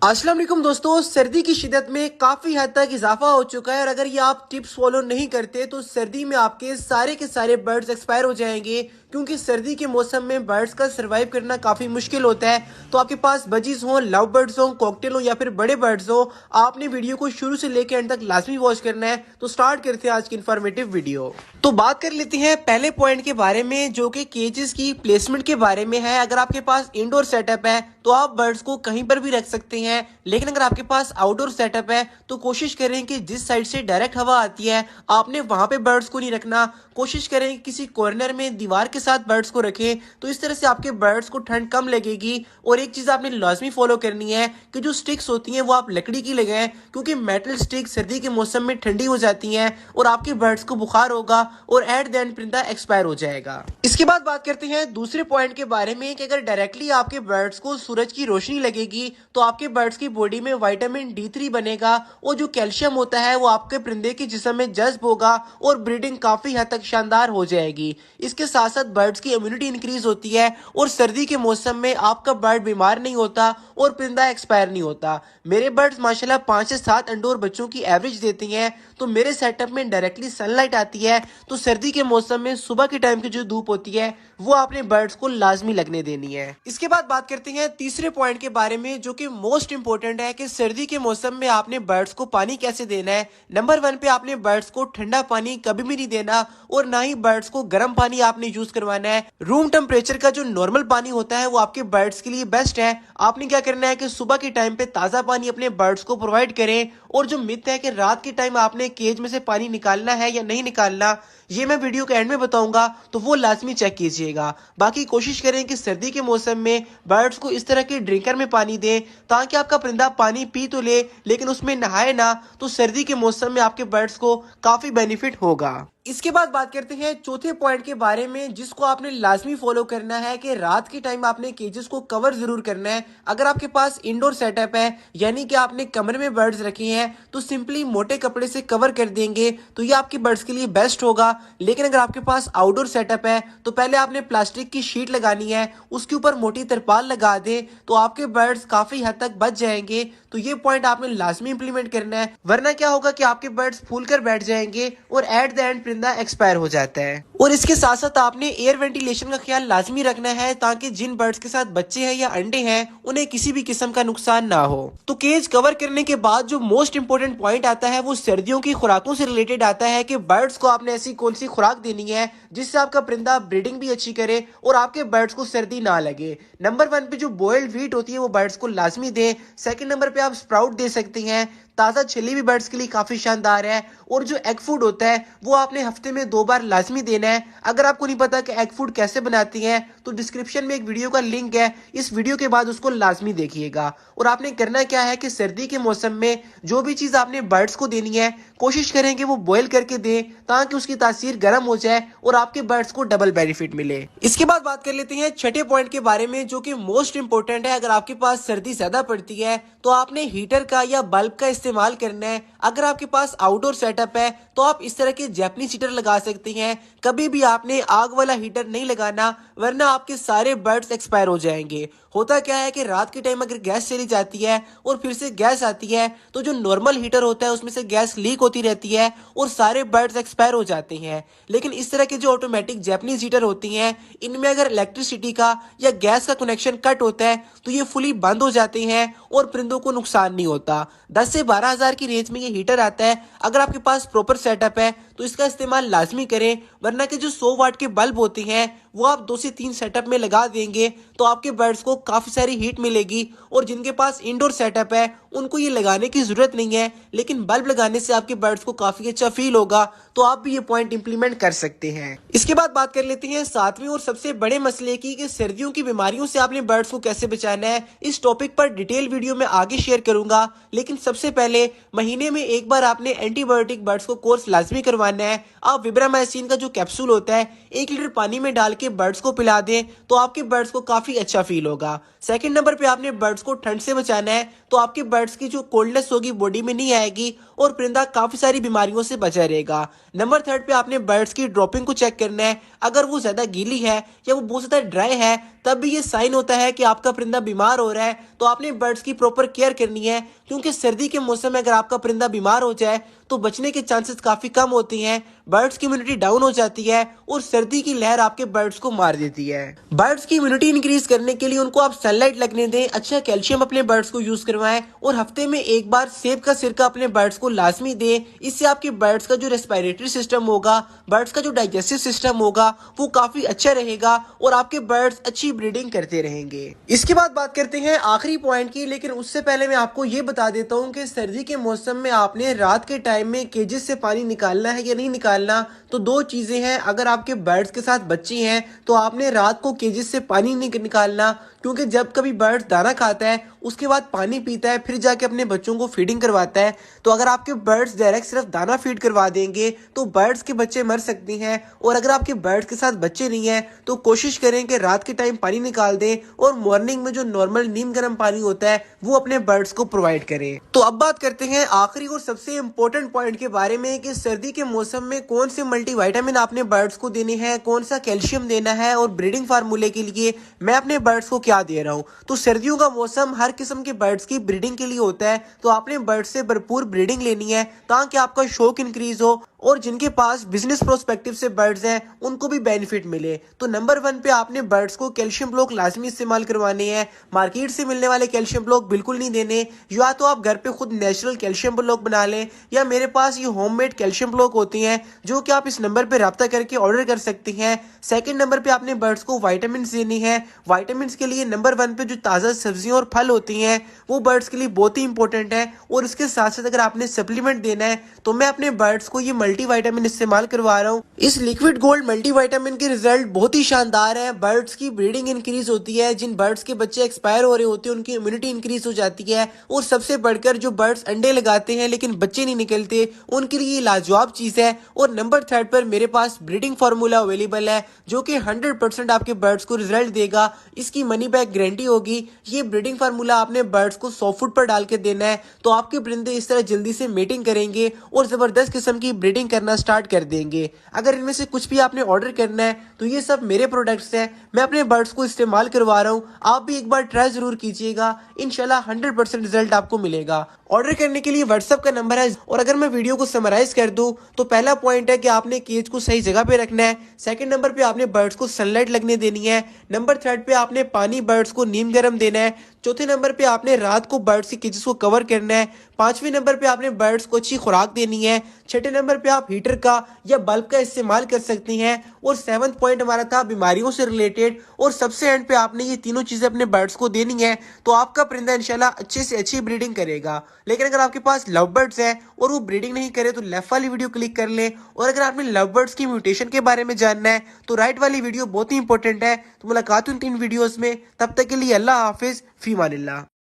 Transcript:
अस्सलाम वालेकुम दोस्तों, सर्दी की शिद्दत में काफ़ी हद तक इजाफा हो चुका है और अगर ये आप टिप्स फॉलो नहीं करते तो सर्दी में आपके सारे के सारे बर्ड्स एक्सपायर हो जाएंगे क्योंकि सर्दी के मौसम में बर्ड्स का सर्वाइव करना काफ़ी मुश्किल होता है। तो आपके पास बजीज हों, लव बर्ड्स हों, कॉकटेल हों या फिर बड़े बर्ड्स हों, आपने वीडियो को शुरू से लेकर एंड तक लाजमी वॉच करना है। तो स्टार्ट करते हैं आज की इन्फॉर्मेटिव वीडियो। तो बात कर लेते हैं पहले पॉइंट के बारे में जो कि केजेस की प्लेसमेंट के बारे में है। अगर आपके पास इंडोर सेटअप है तो आप बर्ड्स को कहीं पर भी रख सकते हैं, लेकिन अगर आपके पास आउटडोर सेटअप है तो कोशिश करें कि जिस साइड से डायरेक्ट हवा आती है आपने वहां पे बर्ड्स को नहीं रखना। कोशिश करें कि किसी कॉर्नर में दीवार के साथ बर्ड्स को रखें, तो इस तरह से आपके बर्ड्स को ठंड कम लगेगी। और एक चीज आपने लाजमी फॉलो करनी है कि जो स्टिक्स होती हैं वो आप लकड़ी की लगाएं, क्योंकि मेटल स्टिक सर्दी के मौसम में ठंडी हो जाती हैं और आपके बर्ड्स को बुखार होगा और एट द एंड परिंदा एक्सपायर हो जाएगा। इसके बाद बात करते हैं दूसरे पॉइंट के बारे में कि अगर डायरेक्टली आपके बर्ड्स को सूरज की रोशनी लगेगी तो आपके बर्ड्स की बॉडी में विटामिन D3 बनेगा और जो कैल्शियम होता है वो आपके परिंदे के जिस्म में जज्ब होगा और ब्रीडिंग काफी हद तक शानदार हो जाएगी। इसके साथ साथ बर्ड्स की इम्यूनिटी इंक्रीज होती है और सर्दी के मौसम में आपका बर्ड बीमार नहीं होता और परिंदा एक्सपायर नहीं होता। मेरे बर्ड्स माशाल्लाह 5 से 7 अंडोर बच्चों की एवरेज देती हैं। तो मेरे सेटअप में डायरेक्टली सनलाइट आती है, तो सर्दी के मौसम में सुबह के टाइम की जो धूप होती है वो आपने बर्ड्स को लाजमी लगने देनी है। इसके बाद बात करते हैं तीसरे पॉइंट के बारे में जो कि मोस्ट इंपोर्टेंट है कि सर्दी के मौसम में आपने बर्ड्स को पानी कैसे देना है। नंबर 1 पे आपने बर्ड्स को ठंडा पानी कभी भी नहीं देना और ना ही बर्ड्स को गर्म पानी आपने यूज करवाना है। रूम टेम्परेचर का जो नॉर्मल पानी होता है वो आपके बर्ड्स के लिए बेस्ट है। आपने क्या करना है कि सुबह के टाइम पे ताजा पानी अपने बर्ड्स को प्रोवाइड करें। और जो मिथ है कि रात के टाइम आपने केज में से पानी निकालना है या नहीं निकालना, ये मैं वीडियो के एंड में बताऊंगा, तो वो लाजमी चेक कीजिएगा। बाकी कोशिश करें कि सर्दी के मौसम में बर्ड्स को इस तरह के ड्रिंकर में पानी दें ताकि आपका परिंदा पानी पी तो ले लेकिन उसमें नहाए ना, तो सर्दी के मौसम में आपके बर्ड्स को काफी बेनिफिट होगा। इसके बाद बात करते हैं चौथे पॉइंट के बारे में जिसको आपने लाजमी फॉलो करना है कि रात के टाइम आपने केजेस को कवर जरूर करना है। अगर आपके पास इंडोर सेटअप है यानी कि आपने कमरे में बर्ड्स रखे हैं तो सिंपली मोटे कपड़े से कवर कर देंगे तो ये आपके बर्ड्स के लिए बेस्ट होगा। लेकिन अगर आपके पास आउटडोर सेटअप है तो पहले आपने प्लास्टिक की शीट लगानी है, उसके ऊपर मोटी तिरपाल लगा दे तो आपके बर्ड्स काफी हद तक बच जाएंगे। तो ये पॉइंट आपने लाजमी इंप्लीमेंट करना है, वरना क्या होगा कि आपके बर्ड्स फूल कर बैठ जाएंगे और एट द एंड परिंदा एक्सपायर हो जाता है। और इसके साथ साथ आपने एयर वेंटिलेशन का ख्याल लाजमी रखना है ताकि जिन बर्ड्स के साथ बच्चे हैं या अंडे हैं उन्हें किसी भी किस्म का नुकसान ना हो। तो केज कवर करने के बाद जो मोस्ट इंपोर्टेंट पॉइंट आता है वो सर्दियों की खुराकों से रिलेटेड आता है कि बर्ड्स को आपने ऐसी कौन सी खुराक देनी है जिससे आपका परिंदा ब्रीडिंग भी अच्छी करे और आपके बर्ड्स को सर्दी ना लगे। नंबर 1 पे जो बॉइल्ड व्हीट होती है वो बर्ड्स को लाजमी दें। सेकंड नंबर पे आप स्प्राउट दे सकते हैं, ताज़ा छिली भी बर्ड्स के लिए काफ़ी शानदार है। और जो एग फूड होता है वो आपने हफ्ते में 2 बार लाजमी देना है। अगर आपको नहीं पता कि एग फूड कैसे बनाती हैं तो डिस्क्रिप्शन में एक वीडियो का लिंक है, इस वीडियो के बाद उसको लाजमी देखिएगा। और आपने करना क्या है कि सर्दी के मौसम में जो भी चीज़ आपने बर्ड्स को देनी है कोशिश करें कि वो बॉयल करके दें ताकि उसकी तासीर गर्म हो जाए और आपके बर्ड्स को डबल बेनिफिट मिले। इसके बाद बात कर लेते हैं छठे पॉइंट के बारे में जो कि मोस्ट इंपोर्टेंट है। अगर आपके पास सर्दी ज्यादा पड़ती है तो आपने हीटर का या बल्ब का इस्तेमाल करना है। अगर आपके पास आउटडोर सेटअप है तो आप इस तरह के जैपनीज हीटर लगा सकते हैं। कभी भी आपने आग वाला हीटर नहीं लगाना वरना आपके सारे बर्ड्स एक्सपायर हो जाएंगे। होता क्या है कि रात के टाइम अगर गैस चली जाती है और फिर से गैस आती है तो जो नॉर्मल हीटर होता है उसमें से गैस लीक होती रहती है और सारे बर्ड्स एक्सपायर हो जाते हैं। लेकिन इस तरह के जो ऑटोमेटिक जैपनीज हीटर होती हैं इनमें अगर इलेक्ट्रिसिटी का या गैस का कनेक्शन कट होता है तो ये फुली बंद हो जाते हैं और परिंदों को नुकसान नहीं होता। 10 से 12 हजार की रेंज में ये हीटर आता है। अगर आपके पास प्रॉपर सेटअप है तो इसका इस्तेमाल लाजमी करें, वरना के जो 100 वाट के बल्ब होते हैं वो आप 2 से 3 सेटअप में लगा देंगे तो आपके बर्ड्स को काफी सारी हीट मिलेगी। और जिनके पास इंडोर सेटअप है उनको ये लगाने की जरूरत नहीं है, लेकिन बल्ब लगाने से आपके बर्ड्स को काफी अच्छा फील होगा। तो आप भी ये पॉइंट इंप्लीमेंट कर सकते हैं। इसके बाद बात कर लेते हैं 7वें और सबसे बड़े मसले की कि सर्दियों की बीमारियों से आपने बर्ड्स को कैसे बचाना है। इस टॉपिक पर डिटेल वीडियो में आगे शेयर करूंगा, लेकिन सबसे पहले महीने में एक बार आपने एंटीबायोटिक बर्ड्स को कोर्स लाजमी करवाना है। आप विब्रामाइसिन का जो कैप्सूल होता है 1 लीटर पानी में डाल के बर्ड्स को पिला दें तो आपके बर्ड्स को काफी अच्छा फील होगा। सेकंड नंबर पे आपने बर्ड्स को ठंड से बचाना है तो आपके बर्ड्स की जो कोल्डनेस होगी बॉडी में नहीं आएगी और परिंदा काफी सारी बीमारियों से बचा रहेगा। नंबर 3 पे आपने बर्ड्स की ड्रॉपिंग को चेक करना है। अगर वो ज्यादा गीली है या वो बहुत ज्यादा ड्राई है तब भी ये साइन होता है कि आपका परिंदा बीमार हो रहा है, तो आपने बर्ड्स की प्रॉपर केयर करनी है, क्योंकि सर्दी के मौसम में अगर आपका परिंदा बीमार हो जाए तो बचने के चांसेस काफी कम होती हैं, बर्ड्स की इम्यूनिटी डाउन हो जाती है और सर्दी की लहर आपके बर्ड्स को मार देती है। बर्ड्स की इम्यूनिटी इंक्रीज करने के लिए उनको आप सनलाइट लगने दें, अच्छा कैल्शियम अपने बर्ड्स को यूज करवाएं और हफ्ते में एक बार सेब का सिरका अपने बर्ड्स को लाजमी दें। इससे आपके बर्ड्स का जो रेस्पिरेटरी सिस्टम होगा, बर्ड्स का जो डाइजेस्टिव सिस्टम होगा वो काफी अच्छा रहेगा और आपके बर्ड्स अच्छी ब्रीडिंग करते रहेंगे। इसके बाद बात करते हैं आखिरी पॉइंट की, लेकिन उससे पहले मैं आपको ये बता देता हूँ कि सर्दी के मौसम में आपने रात के टाइम में केजेस से पानी निकालना है या नहीं निकालना। तो दो चीजें हैं, अगर आपके बर्ड्स के साथ बच्चे हैं तो आपने रात को केजेस से पानी नहीं निकालना, क्योंकि जब कभी बर्ड दाना खाता है उसके बाद पानी पीता है फिर जाके अपने बच्चों को फीडिंग करवाता है। तो अगर आपके बर्ड्स डायरेक्ट सिर्फ दाना फीड करवा देंगे तो बर्ड्स के बच्चे मर सकती हैं। और अगर आपके बर्ड्स के साथ बच्चे नहीं है तो कोशिश करें कि रात के टाइम पानी निकाल दें और मॉर्निंग में जो नॉर्मल नीम गर्म पानी होता है वो अपने बर्ड्स को प्रोवाइड करें। तो अब बात करते हैं आखिरी और सबसे इंपॉर्टेंट पॉइंट के बारे में कि सर्दी के मौसम में कौन से मल्टीविटामिन आपने बर्ड्स को देने हैं, कौन सा कैल्शियम देना है और ब्रीडिंग फार्मूले के लिए मैं अपने बर्ड्स को क्या दे रहा हूं। तो सर्दियों का मौसम हर किस्म के बर्ड्स की ब्रीडिंग के लिए होता है, तो आपने बर्ड्स से भरपूर ब्रीडिंग लेनी है ताकि आपका शौक इंक्रीज हो और जिनके पास बिजनेस प्रोस्पेक्टिव से बर्ड्स हैं उनको भी बेनिफिट मिले। तो नंबर 1 पे आपने बर्ड्स को कैल्शियम ब्लॉक लाजमी इस्तेमाल करवाने हैं। मार्केट से मिलने वाले कैल्शियम ब्लॉक बिल्कुल नहीं देने, या तो आप घर पे खुद नेचुरल कैल्शियम ब्लॉक बना लें या मेरे पास ये होममेड कैल्शियम ब्लॉक होती हैं जो कि आप इस नंबर पे रब्ता करके ऑर्डर कर सकती हैं। सेकंड नंबर पे आपने बर्ड्स को वाइटामिन देनी है। वाइटामिन के लिए नंबर 1 पे जो ताज़ा सब्जियां और फल होती हैं वो बर्ड्स के लिए बहुत ही इंपॉर्टेंट है। और इसके साथ साथ अगर आपने सप्लीमेंट देना है तो मैं अपने बर्ड्स को ये मल्टीविटामिन इस्तेमाल करवा रहा हूँ। इस लिक्विड गोल्ड मल्टीविटामिन के रिजल्ट बहुत ही शानदार है। बर्ड्स की ब्रीडिंग इंक्रीज होती है, जिन बर्ड्स के बच्चे एक्सपायर हो रहे होते हैं उनकी इम्यूनिटी इंक्रीज हो जाती है और सबसे बढ़कर जो बर्ड्स अंडे लगाते हैं लेकिन बच्चे नहीं निकलते उनके लिए लाजवाब चीज है। और नंबर 3 पर मेरे पास ब्रीडिंग फार्मूला अवेलेबल है जो कि 100% आपके बर्ड्स को रिजल्ट देगा। इसकी मनी बैक गारंटी होगी। ये ब्रीडिंग फार्मूला आपने बर्ड्स को सॉफ्ट फूड पर डाल के देना है तो आपके परिंदे इस तरह जल्दी से मीटिंग करेंगे और जबरदस्त किस्म की ब्रीडिंग करना स्टार्ट कर देंगे। अगर इनमें से कुछ भी आपने ऑर्डर करना है तो ये सब मेरे प्रोडक्ट्स हैं, मैं अपने बर्ड्स को इस्तेमाल करवा रहा हूँ। आप भी एक बार ट्राई जरूर कीजिएगा, इंशाल्लाह 100% रिजल्ट आपको मिलेगा। ऑर्डर करने के लिए व्हाट्सएप का नंबर है। और अगर मैं वीडियो को समराइज कर दूं तो पहला पॉइंट है कि आपने केज को सही जगह पे रखना है। सेकंड नंबर पे आपने बर्ड्स को सनलाइट लगने देनी है। नंबर 3 पे आपने पानी बर्ड्स को नीम गर्म देना है। चौथे नंबर पे आपने रात को बर्ड्स की केजेस को कवर करना है। पांचवें नंबर पे आपने बर्ड्स को अच्छी खुराक देनी है। छठे नंबर पे आप हीटर का या बल्ब का इस्तेमाल कर सकती हैं। और 7वां पॉइंट हमारा था बीमारियों से रिलेटेड। और सबसे एंड पे आपने ये तीनों चीजें अपने बर्ड्स को देनी है तो आपका परिंदा इंशाल्लाह अच्छे से अच्छी ब्रीडिंग करेगा। लेकिन अगर आपके पास लव बर्ड्स है और वो ब्रीडिंग नहीं करे तो लेफ्ट वाली वीडियो क्लिक कर ले। और अगर आपने लव बर्ड्स की म्यूटेशन के बारे में जानना है तो राइट वाली वीडियो बहुत ही इंपॉर्टेंट है। तो मुलाकात उन 3 वीडियोस में, तब तक के लिए अल्लाह हाफिज, फी मानिल्लाह।